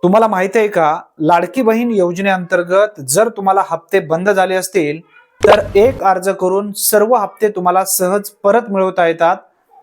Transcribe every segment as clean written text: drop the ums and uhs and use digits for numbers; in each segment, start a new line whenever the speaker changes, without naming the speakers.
तुम्हाला माहिती आहे का, लाडकी बहीण योजनेअंतर्गत जर तुम्हाला हप्ते बंद झाले असतील तर एक अर्ज करून सर्व हप्ते तुम्हाला सहज परत मिळवता येतात।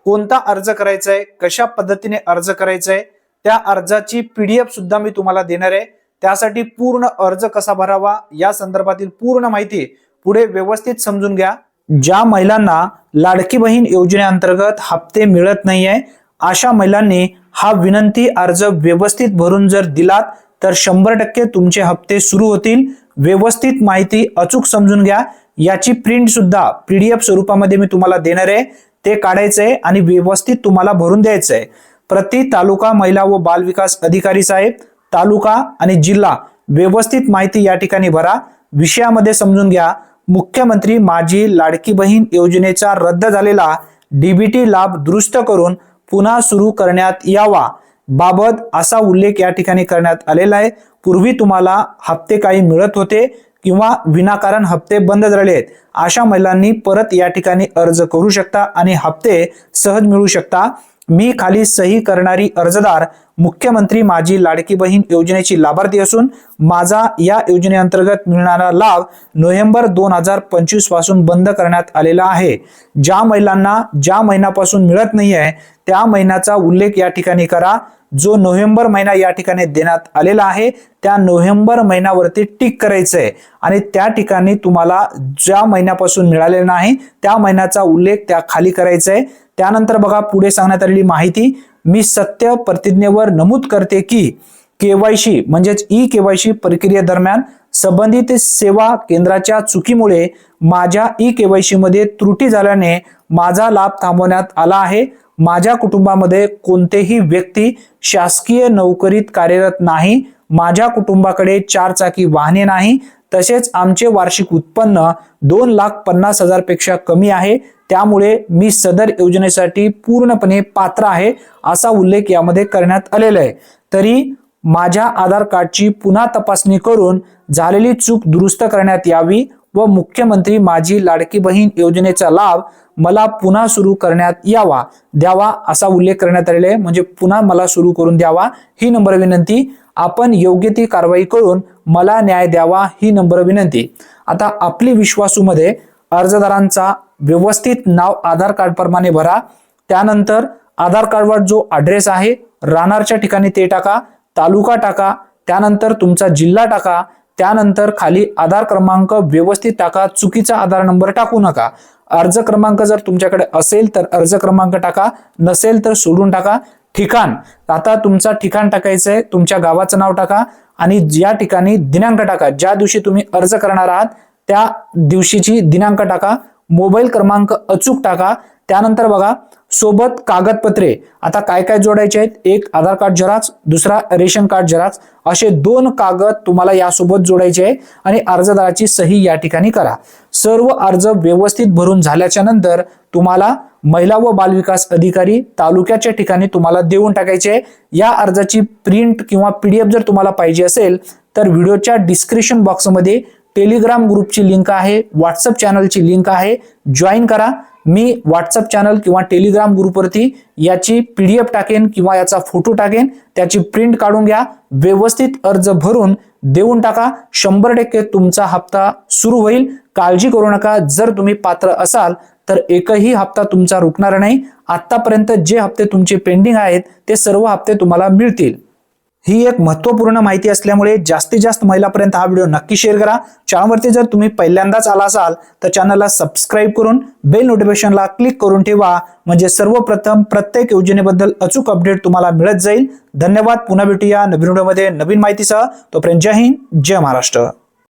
कोणता अर्ज करायचा आहे, कशा पद्धतीने अर्ज करायचा आहे, त्या अर्जाची पीडीएफ सुद्धा मी तुम्हाला देणार आहे। त्यासाठी पूर्ण अर्ज कसा भरावा या संदर्भातील पूर्ण माहिती पुढे व्यवस्थित समजून घ्या। ज्या महिलांना लाडकी बहीण योजनेअंतर्गत हप्ते मिळत नाहीये अशा महिलांनी हा विनंती अर्ज व्यवस्थित भरून जर दिलात तर 100% तुमचे हप्ते सुरू होतील। व्यवस्थित माहिती अचूक समजून घ्या। याची प्रिंट सुद्धा पीडीएफ स्वरूपामध्ये मी तुम्हाला देणार आहे, ते काढायचंय आणि व्यवस्थित तुम्हाला भरून द्यायचंय। प्रति तालुका महिला व बाल विकास अधिकारी साहेब, तालुका आणि जिल्हा व्यवस्थित माहिती या ठिकाणी भरा। विषयामध्ये समजून घ्या, मुख्यमंत्री माझी लाडकी बहीण योजनेचा रद्द झालेला डीबीटी लाभ दुरुस्त करून पुन्हा सुरू करण्यात यावा बाबत असा उल्लेख या ठिकाणी करण्यात आलेला आहे। पूर्वी तुम्हाला हप्ते काही मिळत होते किंवा विनाकारण हप्ते बंद झाले आहेत अशा महिलांनी परत या ठिकाणी अर्ज करू शकता आणि हप्ते सहज मिळू शकता। मी खाली सही करणारी अर्जदार मुख्यमंत्री माझी लाडकी बहीण योजनेची लाभार्थी असून माझा या योजनेअंतर्गत मिळणारा लाभ नोव्हेंबर 2025 पासून बंद करण्यात आलेला आहे। ज्या महिलांना ज्या महिन्यापासून मिळत नाही आहे त्या महिन्याचा उल्लेख या ठिकाणी करा। जो नोव्हेंबर महिना या ठिकाणी देण्यात आलेला आहे त्या नोव्हेंबर महिन्यावरती टिक करायचंय आणि त्या ठिकाणी तुम्हाला ज्या महिन्यापासून मिळालेला नाही त्या महिन्याचा उल्लेख त्या खाली करायचा आहे। त्यानंतर बघा पुढे सांगण्यात आलेली माहिती, मी सत्य प्रतिज्ञेवर नमूद करते की केवायसी म्हणजेच ई केवायसी प्रक्रियेदरम्यान संबंधित सेवा केंद्राच्या चुकीमुळे माझ्या ई केवायसी मध्ये त्रुटी झाल्याने माझा लाभ थांबवण्यात आला आहे। माझ्या कुटुंबामध्ये कोणतेही व्यक्ती शासकीय नोकरीत कार्यरत नाही। माझ्या कुटुंबाकडे 4 चाकी वाहने नाही। तसेच आमचे वार्षिक उत्पन्न 2,50,000 पेक्षा कमी आहे। त्यामुळे मी सदर योजनेसाठी पूर्णपणे पात्र आहे असा उल्लेख यामध्ये करण्यात आलेला आहे। तरी माझ्या आधार कार्डची पुन्हा तपासणी करून झालेली चूक दुरुस्त करण्यात यावी व मुख्यमंत्री माझी लाडकी बहीण योजनेचा लाभ मला पुन्हा सुरू करण्यात द्यावा असा उल्लेख करण्यात आलेला आहे। म्हणजे पुन्हा मला सुरू करून द्यावा ही नम्र विनंती। आपण योग्य ती कारवाई करून मला न्याय द्यावा ही नम्र विनंती। आता आपली विश्वासूमध्ये अर्जदारांचा व्यवस्थित नाव आधार कार्ड प्रमाणे भरा। त्यानंतर आधार कार्डवर जो ॲड्रेस आहे राहणारच्या ठिकाणी ते टाका, तालुका टाका, त्यानंतर तुमचा जिल्हा टाका, त्यानंतर खाली आधार क्रमांक व्यवस्थित टाका, चुकीचा आधार नंबर टाकू नका। अर्ज क्रमांक जर तुमच्याकडे असेल तर अर्ज क्रमांक टाका, नसेल तर सोडून टाका। ठिकाण, आता तुमचा ठिकाण टाकायचं आहे, तुमच्या गावाचं नाव टाका आणि या ठिकाणी दिनांक टाका, ज्या दिवशी तुम्ही अर्ज करणार आहात त्या दिवशीची दिनांक टाका। मोबाईल क्रमांक अचूक टाका। त्यानंतर बघा सोबत कागदपत्रे आता काय काय जोडायचे आहेत, एक आधार कार्ड झेरॉक्स, दुसरा रेशन कार्ड झेरॉक्स, असे 2 कागद तुम्हाला यासोबत जोडायचे आहे आणि अर्जदाराची सही या ठिकाणी करा। सर्व अर्ज व्यवस्थित भरून झाल्याच्या नंतर तुम्हाला महिला व बाल विकास अधिकारी तालुक्याच्या ठिकाणी तुम्हाला देऊन टाकायचे आहे। या अर्जाची प्रिंट किंवा पीडीएफ जर तुम्हाला पाहिजे असेल तर व्हिडिओच्या डिस्क्रिप्शन बॉक्समध्ये टेलिग्राम ग्रुपची लिंक आहे, व्हॉट्सअप चॅनलची लिंक आहे, जॉईन करा। मी व्हॉट्सअप चॅनल किंवा टेलिग्राम ग्रुपवरती याची पीडीएफ टाकेन किंवा याचा फोटो टाकेन, त्याची प्रिंट काढून घ्या, व्यवस्थित अर्ज भरून देऊन टाका। 100% तुमचा हप्ता सुरू होईल। काळजी करू नका। जर तुम्ही पात्र असाल तर एकही हप्ता तुमचा रुकणार नाही। आतापर्यंत जे हप्ते तुमचे पेंडिंग आहेत ते सर्व हप्ते तुम्हाला मिळतील। ही एक महत्त्वपूर्ण माहिती असल्यामुळे जास्तीत जास्त महिलांपर्यंत हा व्हिडिओ नक्की शेअर करा। चॅनलवरती जर तुम्ही पहिल्यांदाच आला असाल तर चॅनलला सबस्क्राइब करून बेल नोटिफिकेशनला क्लिक करून ठेवा, म्हणजे सर्वप्रथम प्रत्येक योजनेबद्दल अचूक अपडेट तुम्हाला मिळत जाईल। धन्यवाद। पुन्हा भेटूया नवीन व्हिडिओमध्ये नवीन माहितीसह। तोपर्यंत जय हिंद, जय महाराष्ट्र।